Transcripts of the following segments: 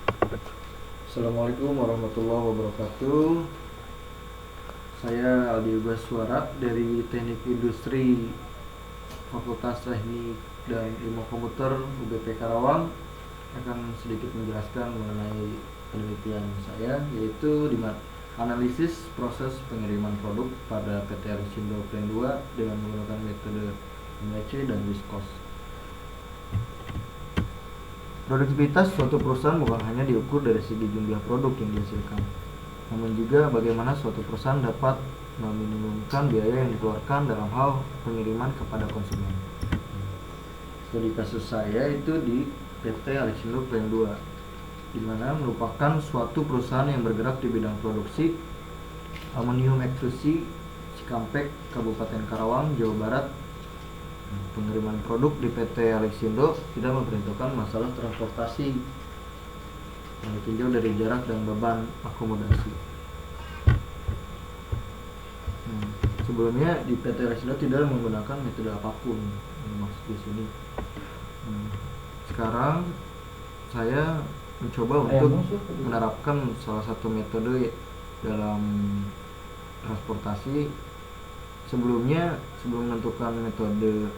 Assalamualaikum warahmatullahi wabarakatuh. Saya Aldi Baswara dari Teknik Industri Fakultas Teknik dan Ilmu Komputer UBP Karawang akan sedikit menjelaskan mengenai penelitian saya, yaitu di analisis proses pengiriman produk pada PT Arisindo Plan 2 dengan menggunakan metode MWC dan Wiskos. Produktivitas suatu perusahaan bukan hanya diukur dari segi jumlah produk yang dihasilkan, namun juga bagaimana suatu perusahaan dapat meminimumkan biaya yang dikeluarkan dalam hal pengiriman kepada konsumen. Studi kasus saya itu di PT Arisindo Plan 2, di mana merupakan suatu perusahaan yang bergerak di bidang produksi aluminium ekstrusi Cikampek, Kabupaten Karawang, Jawa Barat. Pengiriman produk di PT Arisindo tidak memperhitungkan masalah transportasi yang ditinjau dari jarak dan beban akomodasi. Sebelumnya di PT Arisindo tidak menggunakan metode apapun yang maksud di sini. Sekarang saya mencoba untuk menerapkan salah satu metode dalam transportasi. Sebelum menentukan metode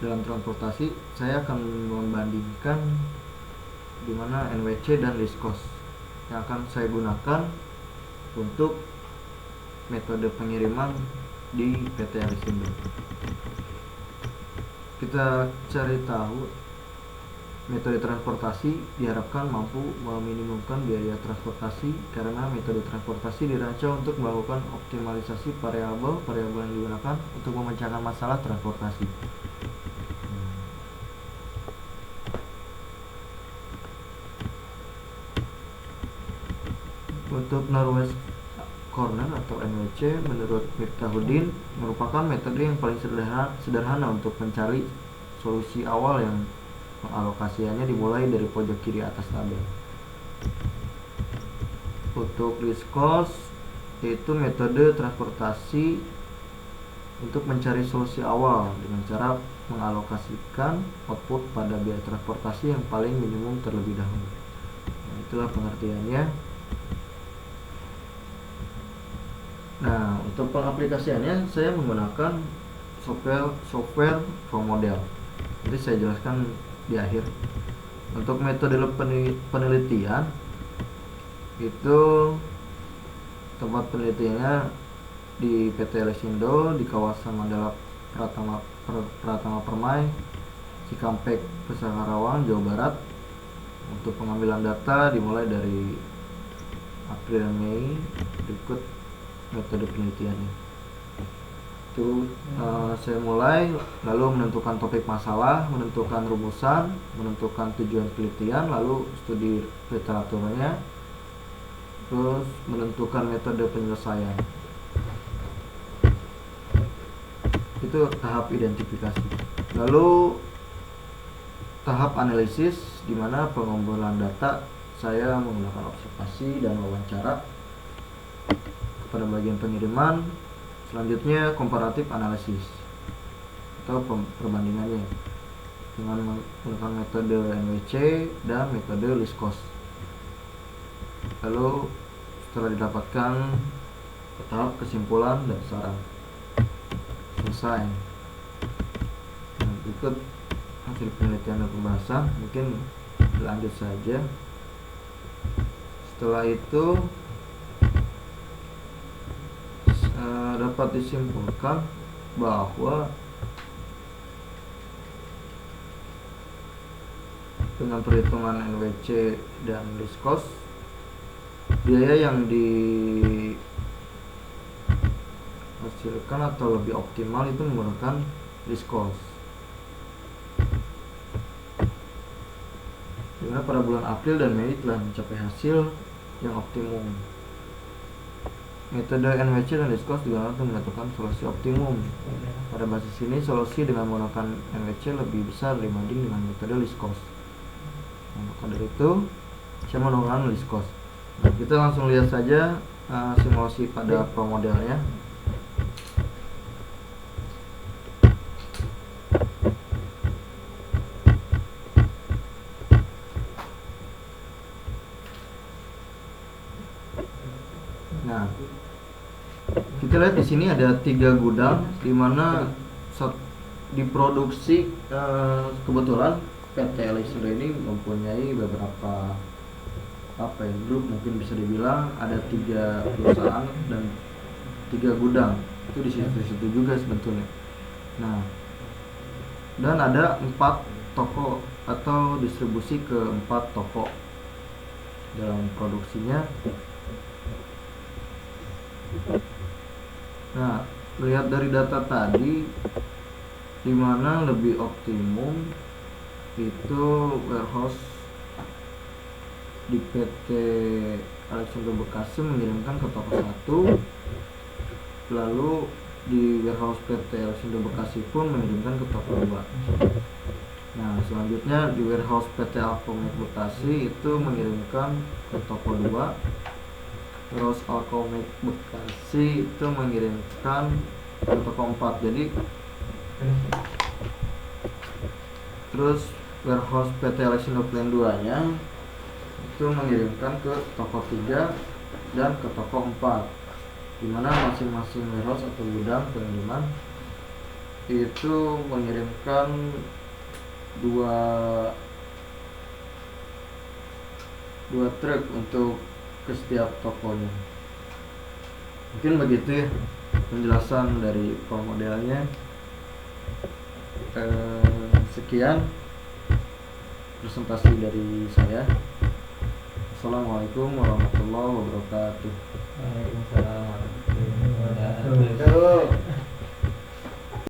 dalam transportasi, saya akan membandingkan di mana NWC dan Wiskos yang akan saya gunakan untuk metode pengiriman di PT Arisindo. Kita cari tahu metode transportasi diharapkan mampu meminimumkan biaya transportasi karena metode transportasi dirancang untuk melakukan optimalisasi variabel yang digunakan untuk memecahkan masalah transportasi. Untuk Northwest Corner atau NWC menurut Miftahudin merupakan metode yang paling sederhana untuk mencari solusi awal yang pengalokasiannya dimulai dari pojok kiri atas tabel. Untuk Wiskos yaitu metode transportasi untuk mencari solusi awal dengan cara mengalokasikan output pada biaya transportasi yang paling minimum terlebih dahulu. Itulah pengertiannya. Nah, untuk pengaplikasiannya saya menggunakan software ProModel. Nanti saya jelaskan di akhir. Untuk metode penelitian itu tempat penelitiannya di PT Arisindo di kawasan Mandala Pratama Permai, Cikampek, Karawang, Jawa Barat. Untuk pengambilan data dimulai dari April dan Mei. Berikut metode penelitiannya. Saya mulai lalu menentukan topik masalah, menentukan rumusan, menentukan tujuan penelitian, lalu studi literaturnya, terus menentukan metode penyelesaian. Itu tahap identifikasi. Lalu tahap analisis, di mana pengumpulan data saya menggunakan observasi dan wawancara pada bagian pengiriman. Selanjutnya komparatif analisis atau perbandingannya dengan menggunakan metode NWC dan metode Wiskos. Lalu setelah didapatkan tahap kesimpulan dan saran. Selesai. Nah, berikut hasil penelitian dan pembahasan. Mungkin lanjut saja. Setelah itu dapat disimpulkan bahwa dengan perhitungan NWC dan Wiskos, biaya yang dihasilkan atau lebih optimal itu menggunakan Wiskos. Dimana pada bulan April dan Mei telah mencapai hasil yang optimum. Metode NWC dan Wiskos digunakan untuk menentukan solusi optimum. Pada basis ini, solusi dengan menggunakan NWC lebih besar dibanding dengan metode Wiskos. Maka dari itu, saya menggunakan Wiskos. Nah, kita langsung lihat saja simulasi pada ProModelnya. kita lihat di sini ada 3 gudang di mana diproduksi. Kebetulan PT Alexander ini mempunyai beberapa grup, mungkin bisa dibilang ada 3 perusahaan dan 3 gudang itu di situ juga sebetulnya. Nah, dan ada 4 toko atau distribusi ke 4 toko dalam produksinya. Nah, lihat dari data tadi, di mana lebih optimum itu warehouse di PT Alexander Bekasi mengirimkan ke toko 1, lalu di warehouse PT Alexander Bekasi pun mengirimkan ke toko 2. Nah, selanjutnya di warehouse PT Alcomex Bekasi itu mengirimkan ke toko 2. Warehouse Alcomex Bekasi itu mengirimkan ke toko 4. Jadi terus warehouse PT Alexander Plan 2 nya itu mengirimkan ke toko 3 dan ke toko 4, dimana masing-masing warehouse atau gudang pengiriman itu mengirimkan dua truk untuk ke setiap tokonya. Mungkin begitu ya penjelasan dari pro modelnya. Sekian presentasi dari saya. Assalamualaikum warahmatullahi wabarakatuh. Waalaikumsalam warahmatullahi wabarakatuh.